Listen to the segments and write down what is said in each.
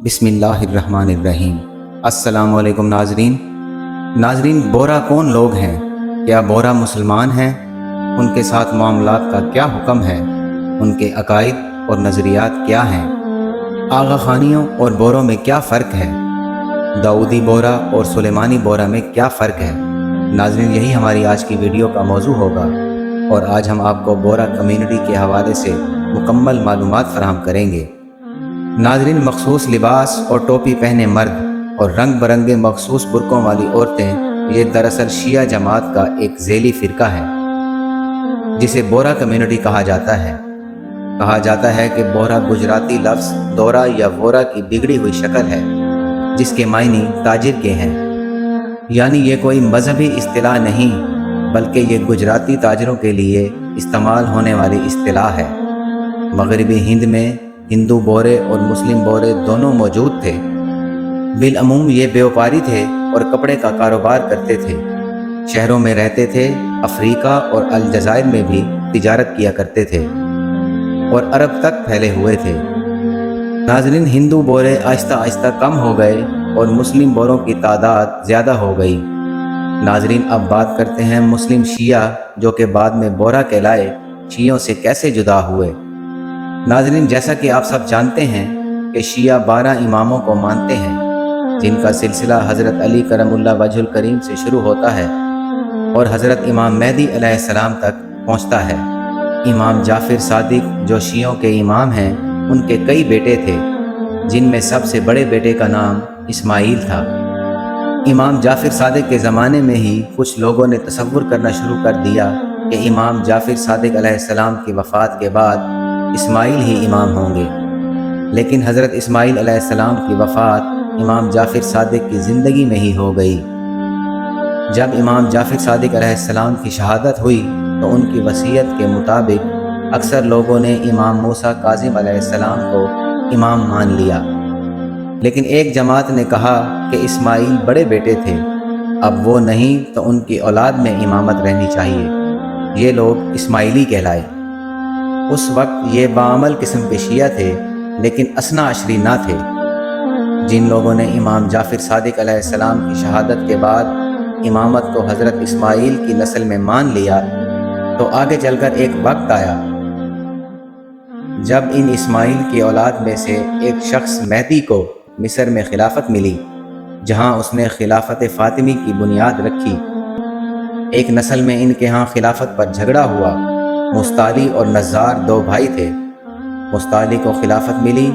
बिस्मिल्लाहिर्रहमानिर्रहीम। अस्सलाम वालेकुम नाजरीन, बोहरा कौन लोग हैं? क्या बोहरा मुसलमान हैं? उनके साथ मामलात का क्या हुक्म है? उनके अकायद और नज़रियात क्या हैं? आगा खानियों और बोरों में क्या फ़र्क है? दाऊदी बोहरा और सुलेमानी बोहरा में क्या फ़र्क है? नाजरीन, यही हमारी आज की वीडियो का मौजू होगा और आज हम आपको बोहरा कम्युनिटी के हवाले से मुकम्मल मालूमात फराहम करेंगे। नाजरीन, मखसूस लिबास और टोपी पहने मर्द और रंग बरंगे मखसूस बुरकों वाली औरतें, ये दरअसल शिया जमात का एक ज़ेली फ़िरका है जिसे बोहरा कम्युनिटी कहा जाता है। कहा जाता है कि बोहरा गुजराती लफ्ज़ दोरा या वोरा की बिगड़ी हुई शक्ल है जिसके मायने ताजिर के हैं, यानी ये कोई मजहबी इस्तिलाह नहीं बल्कि ये गुजराती ताजरों के लिए इस्तेमाल होने वाली इस्तिलाह है। मगरबी हिंद में हिंदू बोरे और मुस्लिम बोरे दोनों मौजूद थे। बिलअमूम ये व्यापारी थे और कपड़े का कारोबार करते थे। शहरों में रहते थे, अफ्रीका और अलजायर में भी तिजारत किया करते थे और अरब तक फैले हुए थे। नाज़रीन, हिंदू बोरे आहिस्ता आहिस्ता कम हो गए और मुस्लिम बोरों की तादाद ज़्यादा हो गई। नाज़रीन, अब बात करते हैं मुस्लिम शिया जो कि बाद में बोहरा कहलाए, शियों से कैसे जुदा हुए। नाज़रीन, जैसा कि आप सब जानते हैं कि शिया 12 इमामों को मानते हैं जिनका सिलसिला हज़रत अली करमुल्लाह वजहुल करीम से शुरू होता है और हज़रत इमाम मेहदी अलैहिस्सलाम तक पहुँचता है। इमाम जाफ़िर सादिक जो शियों के इमाम हैं, उनके कई बेटे थे जिनमें सबसे बड़े बेटे का नाम इस्माईल था। इमाम जाफ़िर सादिक के ज़माने में ही कुछ लोगों ने तसव्वुर करना शुरू कर दिया कि इमाम जाफ़िर सादिक अलैहिस्सलाम की वफ़ात के बाद इस्माईल ही इमाम होंगे, लेकिन हज़रत इस्माईल अलैहिस्सलाम की वफ़ात इमाम जाफ़िर सादिक की ज़िंदगी में ही हो गई। जब इमाम जाफ़िर सादिक अलैहिस्सलाम की शहादत हुई तो उनकी वसीयत के मुताबिक अक्सर लोगों ने इमाम मूसा काज़िम अलैहिस्सलाम को इमाम मान लिया, लेकिन एक जमात ने कहा कि इस्माईल बड़े बेटे थे, अब वो नहीं तो उनकी औलाद में इमामत रहनी चाहिए। ये लोग इस्माइली कहलाए। उस वक्त ये बाअमल किस्म के शिया थे लेकिन असना अशरी ना थे। जिन लोगों ने इमाम जाफ़िर सादिक अलैहिस्सलाम की शहादत के बाद इमामत को हज़रत इस्माईल की नस्ल में मान लिया तो आगे चलकर एक वक्त आया जब इन इस्माईल की औलाद में से एक शख्स मेहदी को मिस्र में खिलाफत मिली, जहां उसने खिलाफत फ़ातिमी की बुनियाद रखी। एक नस्ल में इनके यहाँ खिलाफत पर झगड़ा हुआ। मुस्ताली और नज़ार दो भाई थे। मुस्ताली को खिलाफत मिली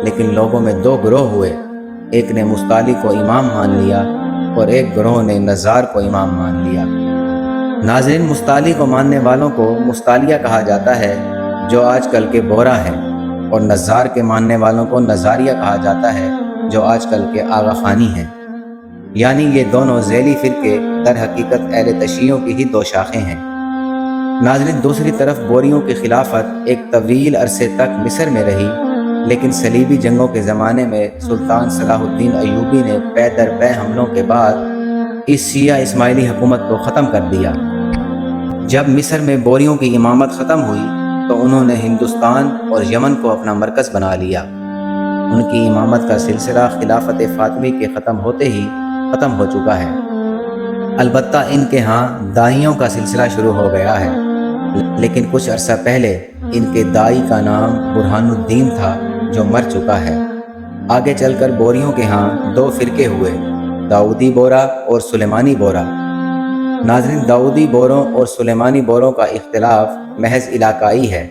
लेकिन लोगों में दो ग्रोह हुए। एक ने मुस्ताली को इमाम मान लिया और एक ग्रोह ने नज़ार को इमाम मान लिया। नाज़रीन, मुस्ताली को मानने वालों को मुस्तालिया कहा जाता है जो आजकल के बोहरा हैं, और नज़ार के मानने वालों को नज़ारिया कहा जाता है जो आजकल के आगा खानी हैं। यानी ये दोनों ज़ेली फ़िरके दर हकीकत अहले तशीयों की ही दो शाखें हैं। नाज़रीन, दूसरी तरफ बोरियों की खिलाफत एक तवील अरसे तक मिस्र में रही, लेकिन सलीबी जंगों के ज़माने में सुल्तान सलाहुद्दीन अय्यूबी ने पै दर पै हमलों के बाद इस शिया इस्माइली हुकूमत को ख़त्म कर दिया। जब मिस्र में बोरियों की इमामत ख़त्म हुई तो उन्होंने हिंदुस्तान और यमन को अपना मरकज़ बना लिया। उनकी इमामत का सिलसिला खिलाफत फ़ातिमी के ख़त्म होते ही ख़त्म हो चुका है। अलबत्ता इनके यहाँ दाइयों का सिलसिला शुरू हो गया है, लेकिन कुछ अरसा पहले इनके दाई का नाम बुरहानुद्दीन था जो मर चुका है। आगे चलकर बोरियों के यहाँ दो फ़िरके हुए, दाऊदी बोरा और सुलेमानी बोरा। नाज़रीन, दाऊदी बोरों और सुलेमानी बोरों का इख्तिलाफ महज इलाकाई है।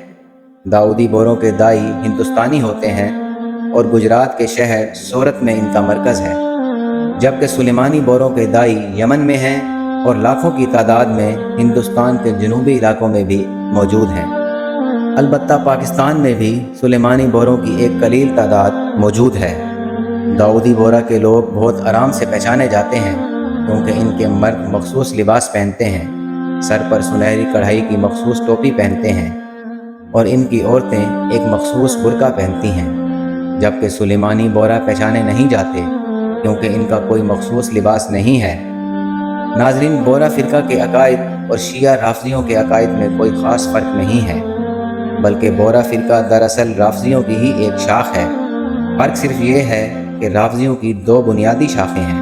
दाऊदी बोरों के दाई हिंदुस्तानी होते हैं और गुजरात के शहर सूरत में इनका मरकज़ है, जबकि सुलेमानी बोरों के दाई यमन में हैं और लाखों की तादाद में हिंदुस्तान के जनूबी इलाकों में भी मौजूद हैं। अलबत्ता पाकिस्तान में भी सुलेमानी बोरों की एक कलील तादाद मौजूद है। दाऊदी बोरा के लोग बहुत आराम से पहचाने जाते हैं क्योंकि इनके मर्द मखसूस लिबास पहनते हैं, सर पर सुनहरी कढ़ाई की मखसूस टोपी पहनते हैं और इनकी औरतें एक मखसूस बुर्का पहनती हैं, जबकि सुलेमानी बोरा पहचाने नहीं जाते क्योंकि इनका कोई मखसूस लिबास नहीं है। नाज़रीन, बोरा फ़िरका के अकायद और शिया राफ़ज़ियों के अकायद में कोई ख़ास फ़र्क नहीं है, बल्कि बोरा फ़िरका दरअसल राफ़ज़ियों की ही एक शाख है। फ़र्क सिर्फ ये है کہ رافضیوں کی دو بنیادی شاخیں ہیں،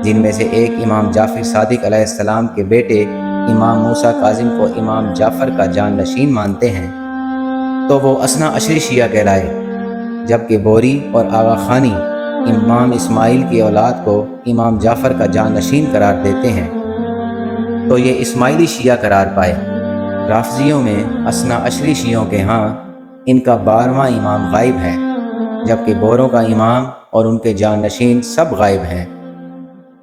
جن میں سے ایک امام جعفر صادق علیہ السلام کے بیٹے امام موسیٰ کاظم کو امام جعفر کا جانشین مانتے ہیں تو وہ اثنا عشری شیعہ کہلائے، جبکہ بوری اور آغا خانی امام اسماعیل کی اولاد کو امام جعفر کا جانشین قرار دیتے ہیں تو یہ اسماعیلی شیعہ قرار پائے۔ رافضیوں میں اثنا عشری شیعوں کے ہاں ان کا 12واں امام غائب ہے، جبکہ بوروں کا امام اور ان کے جانشین سب غائب ہیں۔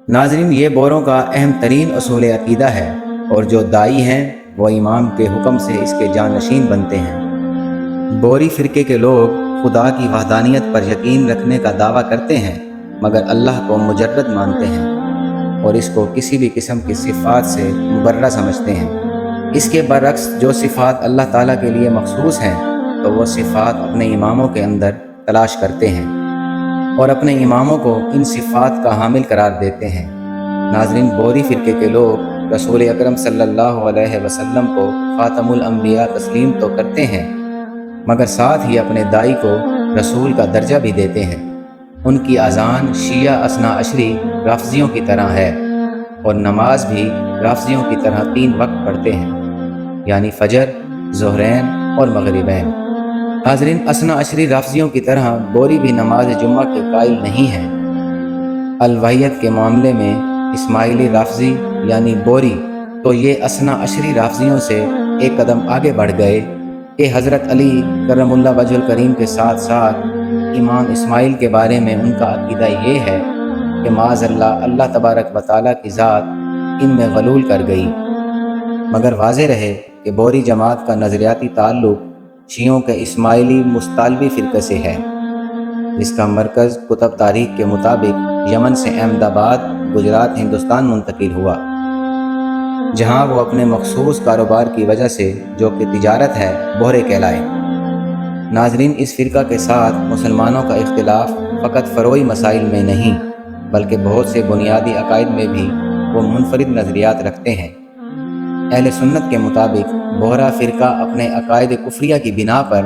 ناظرین، یہ بوروں کا اہم ترین اصول عقیدہ ہے، اور جو دائی ہیں وہ امام کے حکم سے اس کے جانشین بنتے ہیں۔ بوری فرقے کے لوگ خدا کی وحدانیت پر یقین رکھنے کا دعویٰ کرتے ہیں، مگر اللہ کو مجرد مانتے ہیں اور اس کو کسی بھی قسم کی صفات سے مبرہ سمجھتے ہیں۔ اس کے برعکس جو صفات اللہ تعالیٰ کے لیے مخصوص ہیں تو وہ صفات اپنے اماموں کے اندر تلاش کرتے ہیں اور اپنے اماموں کو ان صفات کا حامل قرار دیتے ہیں۔ ناظرین، بوری فرقے کے لوگ رسول اکرم صلی اللہ علیہ وسلم کو خاتم الانبیاء تسلیم تو کرتے ہیں، مگر ساتھ ہی اپنے دائی کو رسول کا درجہ بھی دیتے ہیں۔ ان کی اذان شیعہ اثنا عشری رافضیوں کی طرح ہے، اور نماز بھی رافضیوں کی طرح 3 وقت پڑھتے ہیں، یعنی فجر، ظہرین اور مغربین۔ ناظرین، اثنا عشری رافضیوں کی طرح بوری بھی نماز جمعہ کے قائل نہیں ہیں۔ الوحیت کے معاملے میں اسماعیلی رافضی یعنی بوری تو یہ اثنا عشری رافضیوں سے ایک قدم آگے بڑھ گئے کہ حضرت علی کرم اللہ وجہ الکریم کے ساتھ ساتھ امام اسماعیل کے بارے میں ان کا عقیدہ یہ ہے کہ معاذ اللہ تبارک و تعالیٰ کی ذات ان میں غلول کر گئی۔ مگر واضح رہے کہ بوری جماعت کا نظریاتی تعلق شیعوں کے اسماعیلی مستالبی فرقے سے ہے، جس کا مرکز کتب تاریخ کے مطابق یمن سے احمد آباد گجرات ہندوستان منتقل ہوا، جہاں وہ اپنے مخصوص کاروبار کی وجہ سے جو کہ تجارت ہے بہرے کہلائے۔ ناظرین، اس فرقہ کے ساتھ مسلمانوں کا اختلاف فقط فروعی مسائل میں نہیں بلکہ بہت سے بنیادی عقائد میں بھی وہ منفرد نظریات رکھتے ہیں۔ اہل سنت کے مطابق بہرا فرقہ اپنے عقائد کفریہ کی بنا پر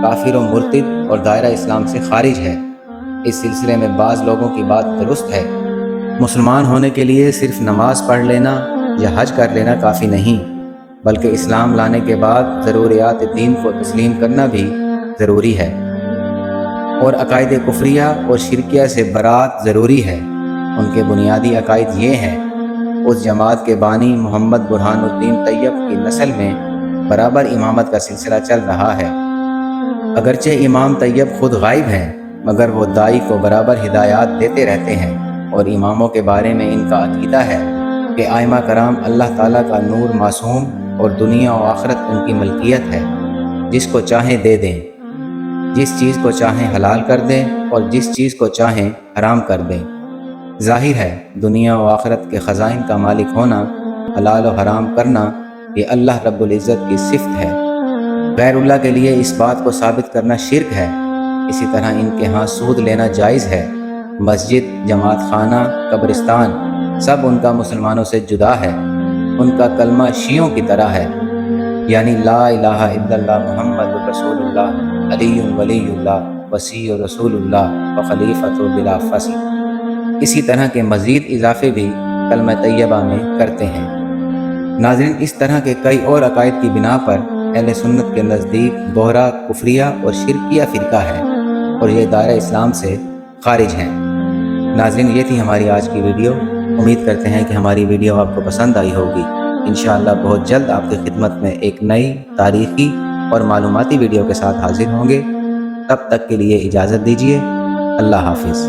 کافر و مرتد اور دائرہ اسلام سے خارج ہے۔ اس سلسلے میں بعض لوگوں کی بات درست ہے، مسلمان ہونے کے لیے صرف نماز پڑھ لینا یا حج کر لینا کافی نہیں، بلکہ اسلام لانے کے بعد ضروریات دین کو تسلیم کرنا بھی ضروری ہے، اور عقائد کفریہ اور شرکیہ سے برات ضروری ہے۔ ان کے بنیادی عقائد یہ ہیں: اس جماعت کے بانی محمد برہان الدین طیب کی نسل میں برابر امامت کا سلسلہ چل رہا ہے۔ اگرچہ امام طیب خود غائب ہیں، مگر وہ دائی کو برابر ہدایات دیتے رہتے ہیں، اور اماموں کے بارے میں ان کا عقیدہ ہے کہ ائمہ کرام اللہ تعالیٰ کا نور معصوم اور دنیا و آخرت ان کی ملکیت ہے، جس کو چاہیں دے دیں، جس چیز کو چاہیں حلال کر دیں اور جس چیز کو چاہیں حرام کر دیں۔ ظاہر ہے دنیا و آخرت کے خزائن کا مالک ہونا، حلال و حرام کرنا، یہ اللہ رب العزت کی صفت ہے۔ غیر اللہ کے لیے اس بات کو ثابت کرنا شرک ہے۔ اسی طرح ان کے ہاں سود لینا جائز ہے۔ مسجد، جماعت خانہ، قبرستان سب ان کا مسلمانوں سے جدا ہے۔ ان کا کلمہ شیعوں کی طرح ہے، یعنی لا الہ الا اللہ محمد رسول اللہ علی ولی اللہ وصی رسول اللہ وخلیفۃ بلا فصل۔ اسی طرح کے مزید اضافے بھی کلمہ طیبہ میں کرتے ہیں۔ ناظرین، اس طرح کے کئی اور عقائد کی بنا پر اہل سنت کے نزدیک بہرا کفریہ اور شرکیہ فرقہ ہے، اور یہ دائرہ اسلام سے خارج ہیں۔ ناظرین، یہ تھی ہماری آج کی ویڈیو۔ امید کرتے ہیں کہ ہماری ویڈیو آپ کو پسند آئی ہوگی۔ انشاءاللہ بہت جلد آپ کی خدمت میں ایک نئی تاریخی اور معلوماتی ویڈیو کے ساتھ حاضر ہوں گے۔ تب تک کے لیے اجازت دیجیے۔ اللہ حافظ۔